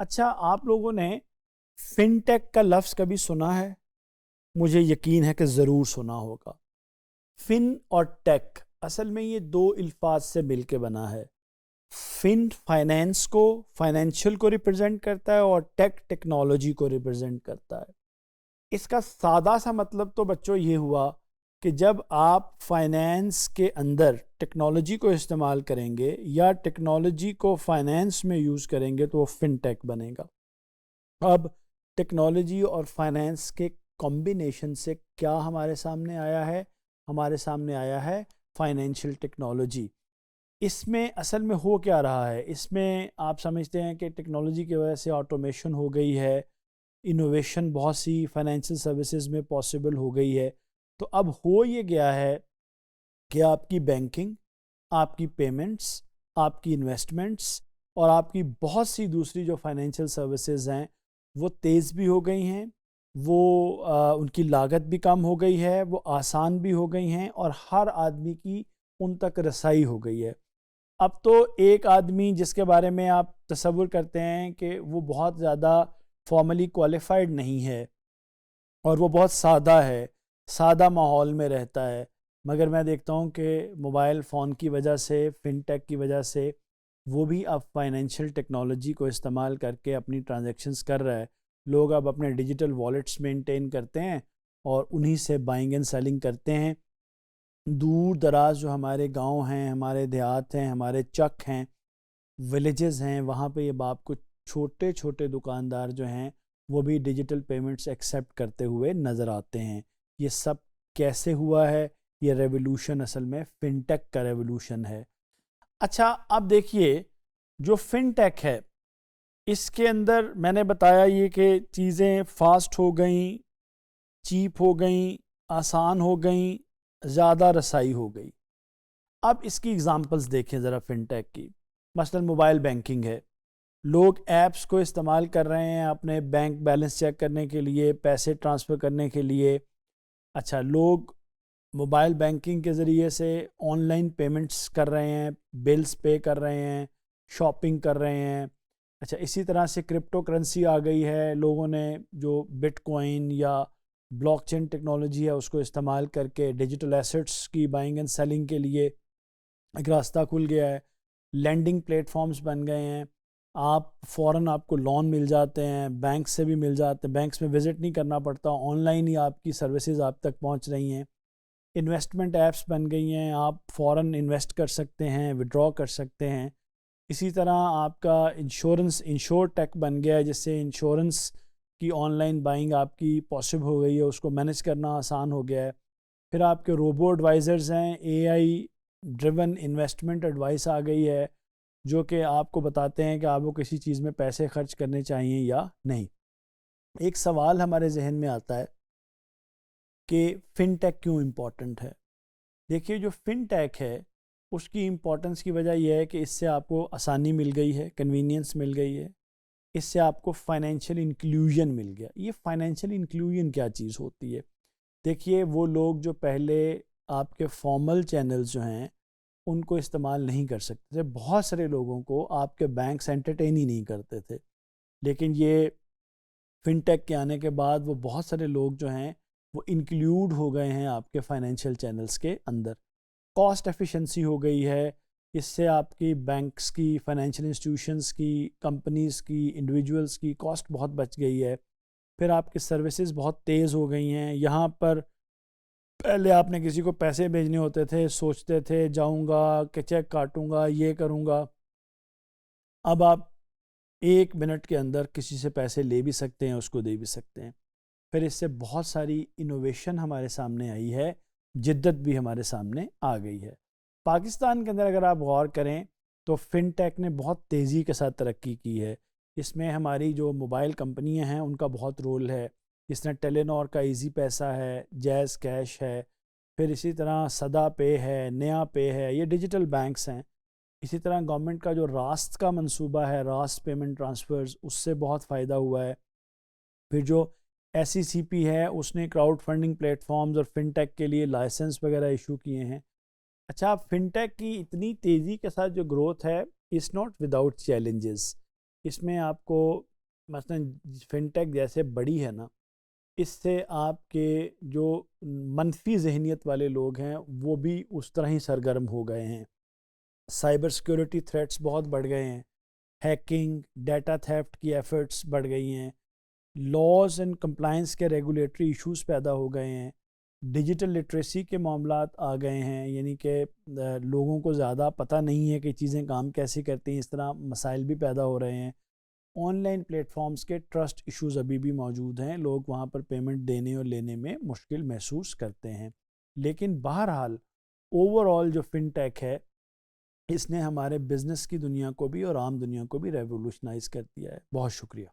اچھا، آپ لوگوں نے فن ٹیک کا لفظ کبھی سنا ہے؟ مجھے یقین ہے کہ ضرور سنا ہوگا۔ فن اور ٹیک اصل میں یہ دو الفاظ سے مل کے بنا ہے۔ فن فائنینس کو، فائنینشیل کو ریپرزینٹ کرتا ہے، اور ٹیک ٹیکنالوجی کو ریپرزینٹ کرتا ہے۔ اس کا سادہ سا مطلب تو بچوں یہ ہوا کہ جب آپ فائنینس کے اندر ٹیکنالوجی کو استعمال کریں گے یا ٹیکنالوجی کو فائنینس میں یوز کریں گے تو وہ فن ٹیک بنے گا۔ اب ٹیکنالوجی اور فائنینس کے کمبینیشن سے کیا ہمارے سامنے آیا ہے؟ ہمارے سامنے آیا ہے فائنینشیل ٹیکنالوجی۔ اس میں اصل میں ہو کیا رہا ہے؟ اس میں آپ سمجھتے ہیں کہ ٹیکنالوجی کی وجہ سے آٹومیشن ہو گئی ہے، انوویشن بہت سی فائنینشیل سروسز میں پاسبل ہو گئی ہے۔ تو اب ہو یہ گیا ہے کہ آپ کی بینکنگ، آپ کی پیمنٹس، آپ کی انویسٹمنٹس اور آپ کی بہت سی دوسری جو فائنینشیل سروسز ہیں وہ تیز بھی ہو گئی ہیں، وہ ان کی لاگت بھی کم ہو گئی ہے، وہ آسان بھی ہو گئی ہیں، اور ہر آدمی کی ان تک رسائی ہو گئی ہے۔ اب تو ایک آدمی جس کے بارے میں آپ تصور کرتے ہیں کہ وہ بہت زیادہ فارملی کوالیفائڈ نہیں ہے اور وہ بہت سادہ ہے، سادہ ماحول میں رہتا ہے، مگر میں دیکھتا ہوں کہ موبائل فون کی وجہ سے، فن ٹیک کی وجہ سے وہ بھی اب فائنینشیل ٹیکنالوجی کو استعمال کر کے اپنی ٹرانزیکشنز کر رہا ہے۔ لوگ اب اپنے ڈیجیٹل والیٹس مینٹین کرتے ہیں اور انہی سے بائنگ اینڈ سیلنگ کرتے ہیں۔ دور دراز جو ہمارے گاؤں ہیں، ہمارے دیہات ہیں، ہمارے چک ہیں، ولیجز ہیں، وہاں پہ یہ آپ کو چھوٹے چھوٹے دکاندار جو ہیں وہ بھی ڈیجیٹل پیمنٹس ایکسیپٹ کرتے ہوئے نظر آتے ہیں۔ یہ سب کیسے ہوا ہے؟ یہ ریولوشن اصل میں فن ٹیک کا ریولوشن ہے۔ اچھا، اب دیکھیے جو فن ٹیک ہے اس کے اندر میں نے بتایا یہ کہ چیزیں فاسٹ ہو گئیں، چیپ ہو گئیں، آسان ہو گئیں، زیادہ رسائی ہو گئی۔ اب اس کی اگزامپلز دیکھیں ذرا فن ٹیک کی۔ مثلا موبائل بینکنگ ہے، لوگ ایپس کو استعمال کر رہے ہیں اپنے بینک بیلنس چیک کرنے کے لیے، پیسے ٹرانسفر کرنے کے لیے۔ اچھا، لوگ موبائل بینکنگ کے ذریعے سے آن لائن پیمنٹس کر رہے ہیں، بلز پے کر رہے ہیں، شاپنگ کر رہے ہیں۔ اچھا، اسی طرح سے کرپٹو کرنسی آ گئی ہے، لوگوں نے جو بٹ کوائن یا بلاک چین ٹیکنالوجی ہے اس کو استعمال کر کے ڈیجیٹل ایسٹس کی بائنگ اینڈ سیلنگ کے لیے ایک راستہ کھل گیا ہے۔ لینڈنگ پلیٹ فارمز بن گئے ہیں، آپ فوراً آپ کو لون مل جاتے ہیں، بینک سے بھی مل جاتے ہیں، بینکس میں وزٹ نہیں کرنا پڑتا، آن لائن ہی آپ کی سروسز آپ تک پہنچ رہی ہیں۔ انویسٹمنٹ ایپس بن گئی ہیں، آپ فوراً انویسٹ کر سکتے ہیں، وڈرا کر سکتے ہیں۔ اسی طرح آپ کا انشور ٹیک بن گیا ہے، جس سے انشورنس کی آن لائن بائنگ آپ کی پاسبل ہو گئی ہے، اس کو مینیج کرنا آسان ہو گیا ہے۔ پھر آپ کے روبو ایڈوائزرز ہیں، اے آئی ڈریون انویسٹمنٹ ایڈوائس آ گئی ہے، جو کہ آپ کو بتاتے ہیں کہ آپ کو کسی چیز میں پیسے خرچ کرنے چاہیے یا نہیں۔ ایک سوال ہمارے ذہن میں آتا ہے کہ فن ٹیک کیوں امپورٹنٹ ہے؟ دیکھیے، جو فن ٹیک ہے اس کی امپورٹنس کی وجہ یہ ہے کہ اس سے آپ کو آسانی مل گئی ہے، کنوینئنس مل گئی ہے، اس سے آپ کو فائنینشیل انکلوژن مل گیا۔ یہ فائنینشیل انکلوژن کیا چیز ہوتی ہے؟ دیکھیے، وہ لوگ جو پہلے آپ کے فارمل چینلز جو ہیں ان کو استعمال نہیں کر سکتے تھے، بہت سارے لوگوں کو آپ کے بینکس انٹرٹین ہی نہیں کرتے تھے، لیکن یہ فن ٹیک کے آنے کے بعد وہ بہت سارے لوگ جو ہیں وہ انکلیوڈ ہو گئے ہیں آپ کے فائنینشیل چینلز کے اندر۔ کاسٹ ایفیشنسی ہو گئی ہے، اس سے آپ کی بینکس کی، فائنینشیل انسٹیٹیوشنز کی، کمپنیز کی، انڈیویجولز کی کاسٹ بہت بچ گئی ہے۔ پھر آپ کی سروسز بہت تیز ہو گئی ہیں۔ یہاں پر پہلے آپ نے کسی کو پیسے بھیجنے ہوتے تھے، سوچتے تھے جاؤں گا کہ چیک کاٹوں گا، یہ کروں گا۔ اب آپ 1 منٹ کے اندر کسی سے پیسے لے بھی سکتے ہیں، اس کو دے بھی سکتے ہیں۔ پھر اس سے بہت ساری انوویشن ہمارے سامنے آئی ہے، جدت بھی ہمارے سامنے آ گئی ہے۔ پاکستان کے اندر اگر آپ غور کریں تو فن ٹیک نے بہت تیزی کے ساتھ ترقی کی ہے۔ اس میں ہماری جو موبائل کمپنیاں ہیں ان کا بہت رول ہے، جس طرح ٹیلی نار کا ایزی پیسہ ہے، جیز کیش ہے، پھر اسی طرح صدا پے ہے، نیا پے ہے، یہ ڈیجیٹل بینکس ہیں۔ اسی طرح گورنمنٹ کا جو راست کا منصوبہ ہے، راست پیمنٹ ٹرانسفرز، اس سے بہت فائدہ ہوا ہے۔ پھر جو ایس سی سی پی ہے اس نے کراؤڈ فنڈنگ پلیٹ فارمز اور فن ٹیک کے لیے لائسنس وغیرہ ایشو کیے ہیں۔ اچھا، فن ٹیک کی اتنی تیزی کے ساتھ جو گروتھ ہے، از ناٹ وداؤٹ چیلنجز۔ اس میں آپ کو مثلا فن ٹیک جیسے بڑی ہے نا، اس سے آپ کے جو منفی ذہنیت والے لوگ ہیں وہ بھی اس طرح ہی سرگرم ہو گئے ہیں. سائبر سیکیورٹی تھریٹس بہت بڑھ گئے ہیں، ہیکنگ، ڈیٹا تھیفٹ کی ایفرٹس بڑھ گئی ہیں، لاز اینڈ کمپلائنس کے ریگولیٹری ایشوز پیدا ہو گئے ہیں، ڈیجیٹل لٹریسی کے معاملات آ گئے ہیں، یعنی کہ لوگوں کو زیادہ پتہ نہیں ہے کہ چیزیں کام کیسے کرتی ہیں، اس طرح مسائل بھی پیدا ہو رہے ہیں. آن لائن پلیٹ فارمز کے ٹرسٹ ایشوز ابھی بھی موجود ہیں، لوگ وہاں پر پیمنٹ دینے اور لینے میں مشکل محسوس کرتے ہیں. لیکن بہرحال اوور آل جو فن ٹیک ہے اس نے ہمارے بزنس کی دنیا کو بھی اور عام دنیا کو بھی ریولوشنائز کر دیا ہے. بہت شکریہ.